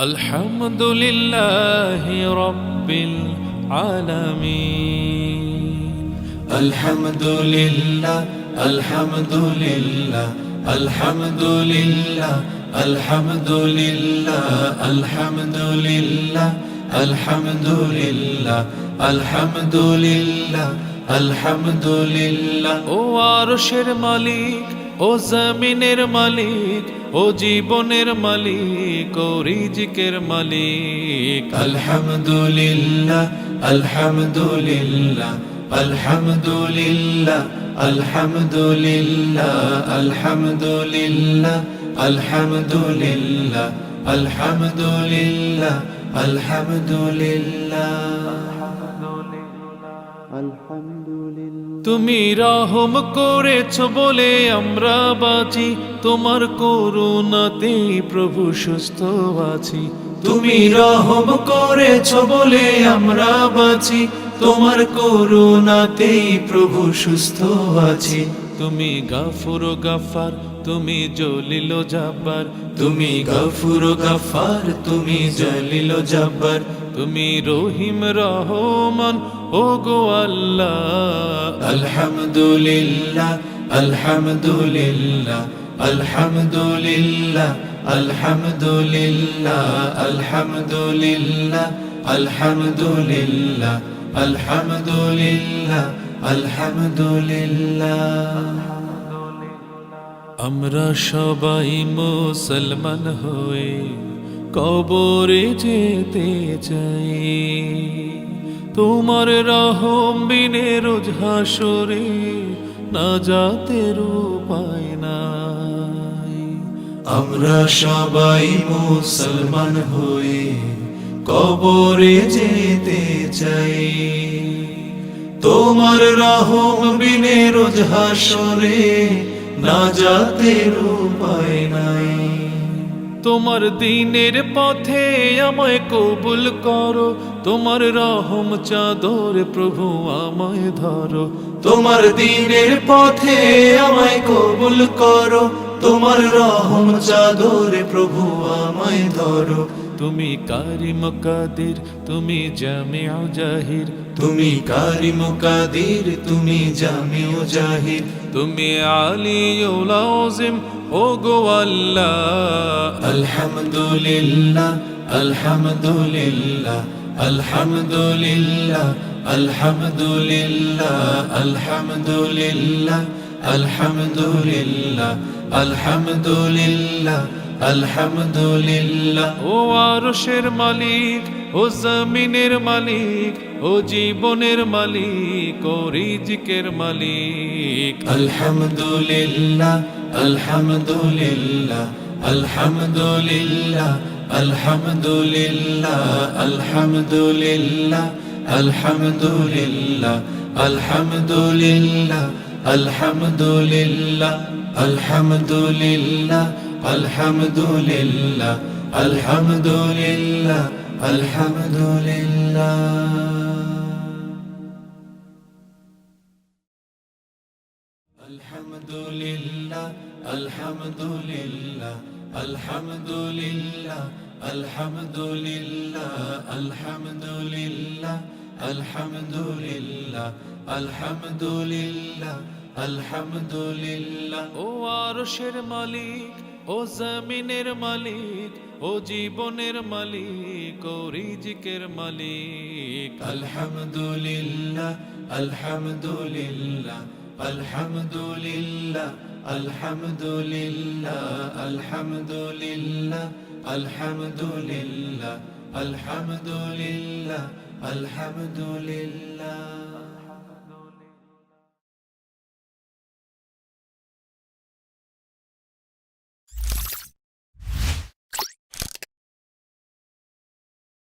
আলহামদুলিল্লাহি রাব্বিল আলামিন। আলহামদুলিল্লাহ আলহামদুলিল্লাহ আলহামদুলিল্লাহ আলহামদুলিল্লাহ আলহামদুলিল্লাহ আলহামদুলিল্লাহ আলহামদুলিল্লাহ আলহামদুলিল্লাহ। ও আরশের মালিক, ও জমিনের মালিক, ও জীবনের মালিক, ও রিজিকের মালিক। আলহামদুলিল্লাহ আলহামদুলিল্লাহ আলহামদুলিল্লাহ আলহামদুলিল্লাহ আলহামদুলিল্লাহ আলহামদুলিল্লাহ আলহামদুলিল্লাহ আলহামদুলিল্লাহ। তুমি রহম করেছ বলে আমরা বাঁচি, তোমার করুণাতে প্রভু সুস্থ আছি। তুমি রহম করেছ বলে আমরা বাঁচি, তোমার করুণাতেই প্রভু সুস্থ আছি। তুমি গাফুর ও গাফার, তুমি জলিল ও জাব্বার, তুমি গফুর ও গফার, তুমি জলিল ও জব্বার। তুমি রহিম রহমান, ও গো আল্লাহ। আলহামদুলিল্লাহ আলহামদুলিল্লাহ আলহামদুলিল্লাহ আলহামদুলিল্লাহ আলহামদুলিল্লাহ আলহামদুলিল্লাহ আলহামদুলিল্লাহ আলহামদুলিল্লাহ। আমরা সবাই মুসলমান হয়ে কবরে যেতে চাই, তোমার রহম বিনে রোজ হাসরে নাজাতের উপায় নাই। আমরা সবাই মুসলমান হয়ে কবরে যেতে চাই, তোমার রহম বিনে রোজ হাসরে নাজাতের উপায় নাই। তোমার দিনের পথে আমায় কবুল করো, তোমার রহম চাদর প্রভু আমায় ধরো। তোমার দিনের পথে আমায় কবুল করো, তোমার রহম চাদরে প্রভু আমায় ধরো। তুমি কারিম কাদির, তুমি জামিউ জাহির, তুমি কারিম কাদির, তুমি জামিউ জাহির। তুমি আলিউল আযিম, ও গো আল্লাহ। আলহামদুলিল্লাহ আলহামদুলিল্লাহ আলহামদুলিল্লাহ আলহামদুলিল্লাহ আলহামদুলিল্লাহ আলহামদুলিল্লাহ আলহামদুলিল্লাহ আলহামদুলিল্লাহ। ও আরশের মালিক, ও জমিনের মালিক, ও জীবনের মালিক, ও রিজিকের মালিক। আলহামদুলিল্লাহ আলহামদুলিল্লাহ আলহামদুলিল্লাহ আলহামদুলিল্লাহ আলহামদুলিল্লাহ আলহামদুলিল্লাহ আলহামদুলিল্লাহ আলহামদুলিল্লাহ আলহামদুলিল্লাহ আলহামদুলিল্লাহ আলহামদুলিল্লাহ আলহামদুলিল্লাহ। আলহামদুলিল্লাহ আলহামদুলিল্লাহ আলহামদুলিল্লাহ আলহামদুলিল্লাহ আলহামদুলিল্লাহ আলহামদুলিল্লাহ আলহামদুলিল্লাহ আলহামদুলিল্লাহ। ও আরশের মালিক, ও জমিনের মালিক, ও জীবনের মালিক, ও রিজিকের মালিক। আলহামদুলিল্লাহ আলহামদুলিল্লাহ আলহামদুলিল্লাহ আলহামদুলিল্লাহ আলহামদুলিল্লাহ আলহামদুলিল্লাহ আলহামদুলিল্লাহ আলহামদুলিল্লাহ।